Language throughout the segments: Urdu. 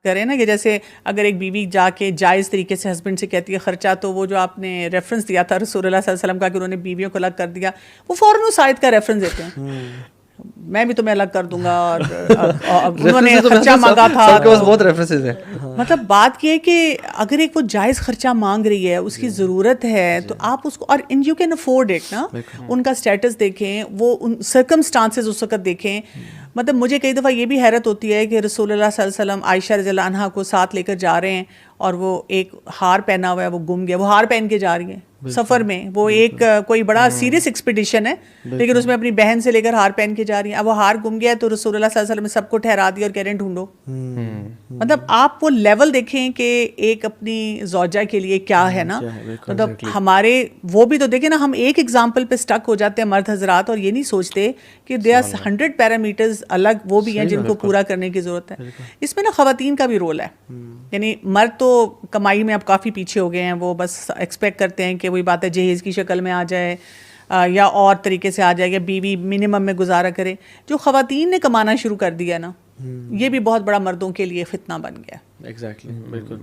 کریں نا کہ جیسے اگر ایک بیوی جا کے جائز طریقے سے ہسبینڈ سے کہتی ہے خرچہ، تو وہ جو آپ نے ریفرنس دیا تھا رسول اللہ صلی اللہ علیہ وسلم کا کہ انہوں نے بیویوں کو الگ کر دیا، وہ فوراً اس آیت کا ریفرنس دیتے ہیں، میں بھی تمہیں الگ کر دوں گا، اور انہوں نے خرچہ مانگا تھا. بہت ریفرنسز ہیں. مطلب بات یہ ہے کہ اگر ایک وہ جائز خرچہ مانگ رہی ہے، اس کی ضرورت ہے، تو آپ اس کو، اور یو کین افورڈ اٹ نا، ان کا اسٹیٹس دیکھیں، وہ سرکمسٹانسز اس وقت دیکھیں. مطلب مجھے کئی دفعہ یہ بھی حیرت ہوتی ہے کہ رسول اللہ صلی اللہ علیہ وسلم عائشہ رضی اللہ عنہا کو ساتھ لے کر جا رہے ہیں، اور وہ ایک ہار پہنا ہوا ہے، وہ گم گیا، وہ ہار پہن کے جا رہی ہیں سفر میں، وہ ایک کوئی بڑا سیریس ایکسپیڈیشن ہے، لیکن اس میں اپنی بہن سے لے کر ہار پہن کے جا رہی ہیں. اب وہ ہار گم گیا ہے تو رسول اللہ صلی اللہ علیہ وسلم نے سب کو ٹھہرا دیا اور کہہ رہے ہیں ڈھونڈو. مطلب آپ وہ لیول دیکھیں کہ ایک اپنی زوجہ کے لیے کیا ہے نا. مطلب ہمارے وہ بھی تو دیکھیں نا، ہم ایک ایگزامپل پہ اسٹک ہو جاتے ہیں مرد حضرات، اور یہ نہیں سوچتے کہ دے آر 100 پیرامیٹرز الگ وہ بھی ہیں جن کو پورا کرنے کی ضرورت ہے. اس میں نا خواتین کا بھی رول ہے. یعنی مرد تو کمائی میں اب کافی پیچھے ہو گئے ہیں، وہ بس ایکسپیکٹ کرتے ہیں کہ وہی بات ہے جہیز کی شکل میں آ جائے یا اور طریقے سے آ جائے، یا بیوی منیمم میں گزارا کرے. جو خواتین نے کمانا شروع کر دیا نا، یہ بھی بہت بڑا مردوں کے لیے فتنہ بن گیا. ایگزیکٹلی، بالکل،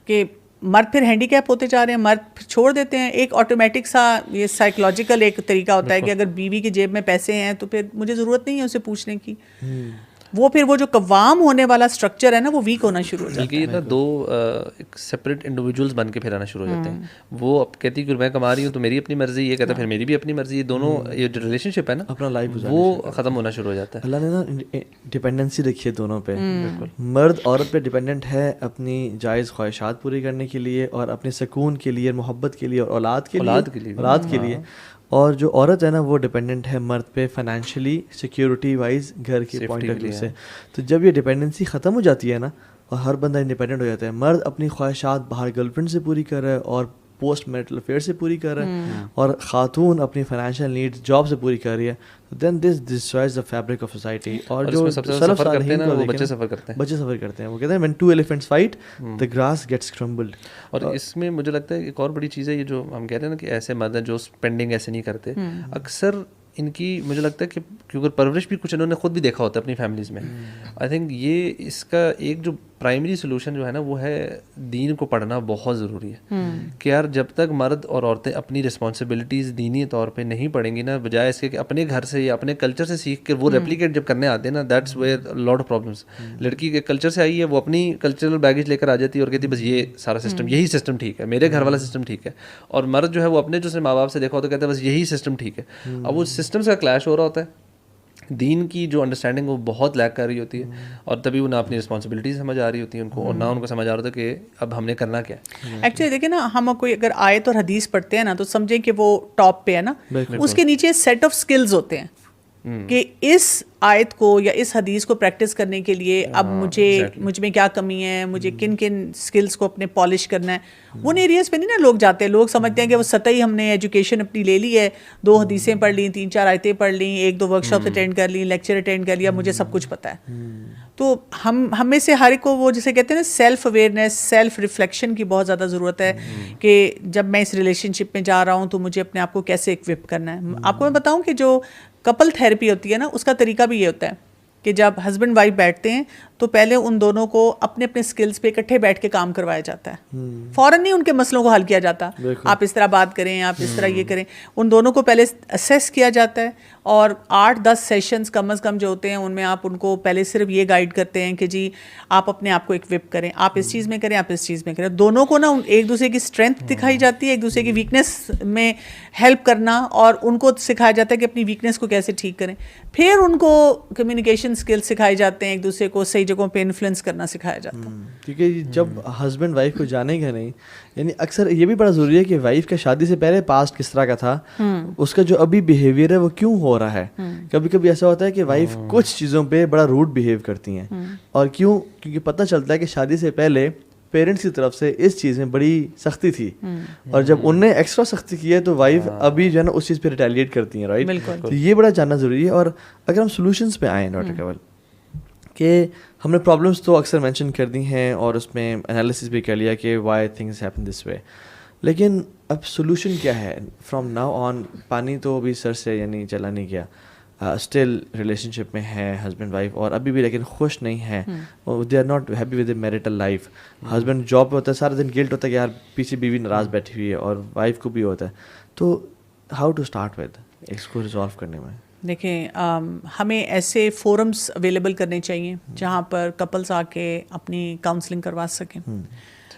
کہ مرد پھر ہینڈی کیپ ہوتے جا رہے ہیں، مرد پھر چھوڑ دیتے ہیں. ایک آٹومیٹک سا یہ سائیکولوجیکل ایک طریقہ ہوتا ہے کہ اگر بیوی کی جیب میں پیسے ہیں تو پھر مجھے ضرورت نہیں ہے اسے پوچھنے کی. وہ پھر وہ جو قوام ہونے والا اسٹرکچر ہے نا، وہ ویک ہونا شروع ہو جاتا ہے. بلکہ یہ نا دو ایک سپریٹ انڈیویجولس بن کے پھر آنا شروع ہو جاتے ہیں. وہ اب کہتی کہ میں کما رہی ہوں تو میری اپنی مرضی، یہ کہتا ہے پھر میری بھی اپنی مرضی. یہ دونوں یہ جو ریلیشن شپ ہے نا، اپنا لائف وہ ختم ہونا شروع ہو جاتا ہے. اللہ نے نا ڈپینڈنسی رکھی ہے دونوں پہ. مرد عورت پہ ڈپینڈنٹ ہے اپنی جائز خواہشات پوری کرنے کے لیے، اور اپنے سکون کے لیے، محبت کے لیے، اور اولاد کے لیے. اور جو عورت ہے نا، وہ ڈپینڈنٹ ہے مرد پہ فائنینشلی سیکیورٹی وائز، گھر کے پوائنٹ آف ویو سے. تو جب یہ ڈپینڈنسی ختم ہو جاتی ہے نا، اور ہر بندہ انڈیپینڈنٹ ہو جاتا ہے، مرد اپنی خواہشات باہر گرل فرینڈ سے پوری کر رہا ہے اور پوسٹ میرٹل افیئر سے پوری کر رہا ہے، اور خاتون اپنی فائنینشیل نیڈز جاب سے پوری کر رہی ہے. Then this destroys the fabric of society. اور جو سلف صالحین کو بچے سفر کرتے ہیں، وہ کہتے ہیں when two elephants fight the grass gets crumbled. اور اس میں مجھے لگتا ہے ایک اور بڑی چیز ہے، یہ جو ہم کہہ رہے ہیں نا کہ ایسے مرد ہیں جو اسپینڈنگ ایسے نہیں کرتے، اکثر ان کی مجھے لگتا ہے کہ کیونکہ پرورش بھی کچھ انہوں نے خود بھی دیکھا ہوتا ہے اپنی فیملیز میں. آئی تھنک یہ اس کا ایک جو پرائمری سولوشن جو ہے نا، وہ ہے دین کو پڑھنا بہت ضروری ہے. کہ یار جب تک مرد اور عورتیں اپنی رسپانسبلٹیز دینی طور پہ نہیں پڑھیں گی نا، بجائے اس کے کہ اپنے گھر سے یا اپنے کلچر سے سیکھ کے وہ ریپلیکیٹ جب کرنے آتے ہیں نا، that's where lot of problems. لڑکی کے کلچر سے آئی ہے، وہ اپنی کلچرل بیگیج لے کر آ جاتی ہے اور کہتی ہے بس یہ سارا سسٹم، یہی سسٹم ٹھیک ہے، میرے گھر والا سسٹم ٹھیک ہے. اور مرد جو ہے وہ اپنے جو ماں باپ سے دیکھا ہوتا ہے کہتا ہے بس یہی سسٹم ٹھیک ہے. اب وہ سسٹمس کا کلیش ہو رہا ہوتا ہے، دین کی جو انڈرسٹینڈنگ وہ بہت لیک کر رہی ہوتی ہے، اور تبھی وہ نہ اپنی رسپانسبلٹیز سمجھ آ رہی ہوتی ہیں ان کو، اور نہ ان کو سمجھ آ رہا تھا کہ اب ہم نے کرنا کیا ہے. ایکچولی دیکھیں نا، ہم کوئی اگر آیت اور حدیث پڑھتے ہیں نا، تو سمجھیں کہ وہ ٹاپ پہ ہے نا، اس کے نیچے سیٹ آف اسکلز ہوتے ہیں کہ اس آیت کو یا اس حدیث کو پریکٹس کرنے کے لیے اب مجھ میں کیا کمی ہے، مجھے کن کن اسکلس کو اپنے پالش کرنا ہے. وہ ایریاز پہ نہیں نا لوگ جاتے. لوگ سمجھتے ہیں کہ وہ سطحی ہم نے ایجوکیشن اپنی لے لی ہے، 2 حدیثیں پڑھ لیں، 3-4 آیتیں پڑھ لیں، 1-2 ورک شاپس اٹینڈ کر لیں، لیکچر اٹینڈ کر لیا، مجھے سب کچھ پتہ ہے. تو ہم میں سے ہر ایک کو وہ جسے کہتے ہیں نا سیلف اویئرنیس، سیلف ریفلیکشن کی بہت زیادہ ضرورت ہے کہ جب میں اس ریلیشن شپ میں جا رہا ہوں تو مجھے اپنے آپ کو کیسے اکوپ کرنا ہے. آپ کو میں بتاؤں کہ جو کپل تھیراپی ہوتی ہے نا، اس کا طریقہ بھی یہ ہوتا ہے کہ جب ہسبینڈ وائف بیٹھتے ہیں تو پہلے ان دونوں کو اپنے اپنے اسکلس پہ اکٹھے بیٹھ کے کام کروایا جاتا ہے. فوراً نہیں ان کے مسئلوں کو حل کیا جاتا، آپ اس طرح بات کریں، آپ اس طرح یہ کریں. ان دونوں کو پہلے اسیس کیا جاتا ہے، اور 8-10 سیشنز کم از کم جو ہوتے ہیں ان میں آپ ان کو پہلے صرف یہ گائیڈ کرتے ہیں کہ جی آپ اپنے آپ کو اکوپ کریں، آپ اس چیز میں کریں، آپ اس چیز میں کریں. دونوں کو نا ایک دوسرے کی اسٹرینتھ دکھائی جاتی ہے، ایک دوسرے کی ویکنیس میں ہیلپ کرنا، اور ان کو سکھایا جاتا ہے کہ اپنی ویکنیس کو کیسے ٹھیک کریں. پھر ان کو کمیونیکیشن اسکلس سکھائے جاتے ہیں، ایک دوسرے کو صحیح جگہوں پہ انفلوئنس کرنا سکھایا جاتا ہے. کیونکہ جب ہسبینڈ وائف کو جانے گا نہیں، یعنی اکثر یہ بھی بڑا ضروری ہے کہ وائف کا شادی سے پہلے پاسٹ کس طرح کا تھا، اس کا جو ابھی بیہیویئر ہے وہ کیوں ہو رہا ہے. کبھی کبھی ایسا ہوتا ہے کہ وائف کچھ چیزوں پہ بڑا روڈ بیہیو کرتی ہیں، اور کیونکہ پتہ چلتا ہے کہ شادی سے پہلے پیرنٹس کی طرف سے اس چیز میں بڑی سختی تھی، اور جب انہوں نے ایکسٹرا سختی کی ہے تو وائف ابھی جو ہے نا اس چیز پہ ریٹیلیٹ کرتی ہیں، رائٹ. تو یہ بڑا جاننا ضروری ہے. اور اگر ہم سولوشنس پہ آئیں ڈاکٹر کنول، کہ ہم نے پرابلمس تو اکثر مینشن کر دی ہیں اور اس میں انالیسس بھی کر لیا کہ وائی تھنگس ہیپن دس وے، لیکن اب سولوشن کیا ہے فرام ناؤ آن؟ پانی تو ابھی سر سے یعنی چلا نہیں گیا. اسٹل ریلیشن شپ میں ہے ہسبینڈ وائف اور ابھی بھی لیکن خوش نہیں ہے, they are not happy with marital life. Husband job پہ ہوتا ہے, سارا دن گلٹ ہوتا ہے کہ یار پیچھے بیوی ناراض بیٹھی ہوئی ہے, اور وائف کو بھی ہوتا ہے. تو ہاؤ ٹو اسٹارٹ ود اس کو ریزالو کرنے میں؟ دیکھیں ہمیں ایسے فورمز اویلیبل کرنے چاہیے جہاں پر کپلس آ کے اپنی کاؤنسلنگ کروا سکیں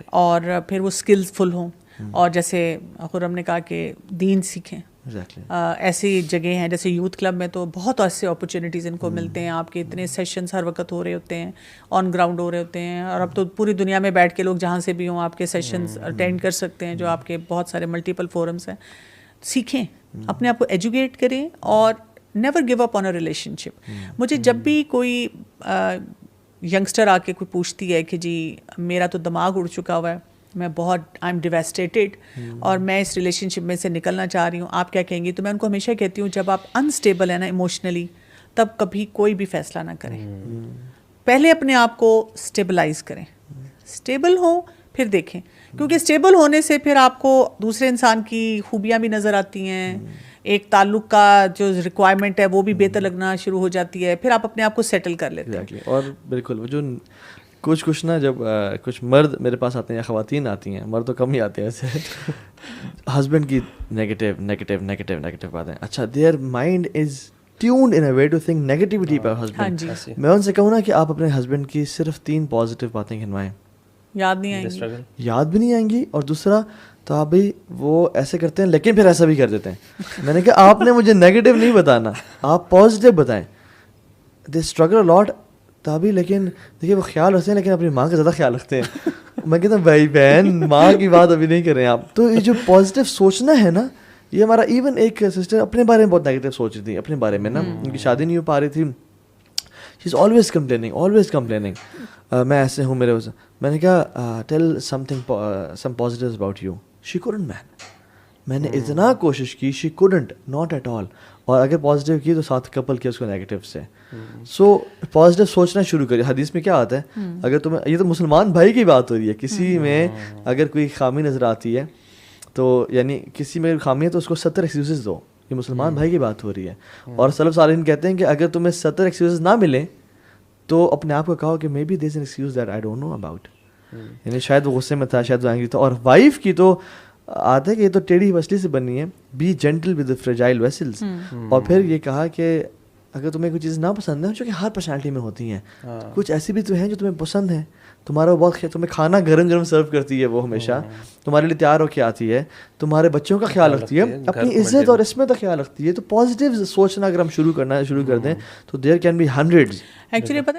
اور پھر وہ اسکلز فل ہوں, اور جیسے خرم نے کہا کہ دین سیکھیں. ایسی جگہ ہیں جیسے یوتھ کلب میں تو بہت ایسے اپرچونیٹیز ان کو ملتے ہیں, آپ کے اتنے سیشنز ہر وقت ہو رہے ہوتے ہیں, آن گراؤنڈ ہو رہے ہوتے ہیں, اور اب تو پوری دنیا میں بیٹھ کے لوگ جہاں سے بھی ہوں آپ کے سیشنز اٹینڈ کر سکتے ہیں, جو آپ کے بہت سارے ملٹیپل فورمز ہیں. سیکھیں, اپنے آپ کو ایجوکیٹ کریں, اور never give up on a relationship. مجھے جب بھی کوئی ینگسٹر آ کے کوئی پوچھتی ہے کہ جی میرا تو دماغ اڑ چکا ہوا ہے, میں بہت آئی ایم ڈیویسٹیٹڈ اور میں اس ریلیشن شپ میں سے نکلنا چاہ رہی ہوں, آپ کیا کہیں گی؟ تو میں ان کو ہمیشہ کہتی ہوں جب آپ انسٹیبل ہیں نا ایموشنلی, تب کبھی کوئی بھی فیصلہ نہ کریں. پہلے اپنے آپ کو اسٹیبلائز کریں, اسٹیبل ہوں پھر دیکھیں, کیونکہ اسٹیبل ہونے سے پھر آپ کو دوسرے انسان کی خوبیاں بھی نظر آتی ہیں, ایک تعلق کا جو ریکوائرمنٹ ہے وہ بھی بہتر لگنا شروع ہو جاتی ہے, پھر آپ اپنے آپ کو سیٹل کر لیتے ہیں. اور بالکل وہ جو کچھ نا جب کچھ مرد میرے پاس آتے ہیں یا خواتین آتی ہیں, مرد تو کم ہی آتے ہیں ویسے, ہسبینڈ کی نیگیٹو باتیں, اچھا their mind is tuned in a way to think negativity پر ہسبینڈ. میں ان سے کہوں نا کہ آپ اپنے ہسبینڈ کی صرف 3 پازیٹیو باتیں گنوائیں, یاد نہیں آئیں گی, یاد بھی نہیں آئیں گی. اور دوسرا تو آپ بھی وہ ایسے کرتے ہیں لیکن پھر ایسا بھی کر دیتے ہیں. میں نے کہا آپ نے مجھے نیگیٹو نہیں بتانا, آپ پازیٹیو بتائیں. دے اسٹرگل اے لاٹ تبھی, لیکن دیکھیے وہ خیال رکھتے ہیں لیکن اپنی ماں کا زیادہ خیال رکھتے ہیں. میں کہتا ہوں بھائی بہن ماں کی بات ابھی نہیں کریں آپ. تو یہ جو پازیٹیو سوچنا ہے نا, یہ ہمارا ایون ایک سسٹر اپنے بارے میں بہت نیگیٹیو سوچ رہی تھی اپنے بارے میں نا, ان کی شادی نہیں ہو پا رہی تھی, شی از آلویز کمپلیننگ میں ایسے ہوں میرے وجہ. میں نے کہا tell some positives about you. She couldn't man. میں نے اتنا کوشش کی, she couldn't, not at all. اور اگر پازیٹیو کی تو ساتھ کپل کیا اس کو نیگیٹیو سے. سو پازیٹیو سوچنا شروع کریے. حدیث میں کیا آتا ہے, اگر تمہیں, یہ تو مسلمان بھائی کی بات ہو رہی ہے, کسی میں اگر کوئی خامی نظر آتی ہے تو یعنی کسی میں خامی ہے تو اس کو 70 ایکسکیوزز دو. یہ مسلمان بھائی کی بات ہو رہی ہے. اور سلف صالحین کہتے ہیں کہ اگر تمہیں 70 ایکسکیوزز نہ ملیں تو اپنے آپ کو کہو کہ maybe there is an excuse that I don't know about. یعنی شاید وہ غصے میں تھا, شاید وہ اینگری تھا. اور وائف کی تو آتا ہے کہ یہ تو ٹیڑھی مچھلی سے بنی ہے, be gentle with fragile vessels. اور پھر یہ کہا کہ اگر تمہیں کوئی چیز نہ پسند ہے, جو کہ ہر پرسنالٹی میں ہوتی ہیں, کچھ ایسی بھی تو ہیں جو تمہیں پسند ہیں. تمہارا وہ بہت تمہیں کھانا گرم سرو کرتی ہے, وہ ہمیشہ تمہارے لیے تیار ہو کے آتی ہے, تمہارے بچوں کا خیال رکھتی ہے, اپنی عزت اور عصمت کا خیال رکھتی ہے. تو پازیٹیو سوچنا اگر ہم شروع کر دیں تو there can be hundreds. Actually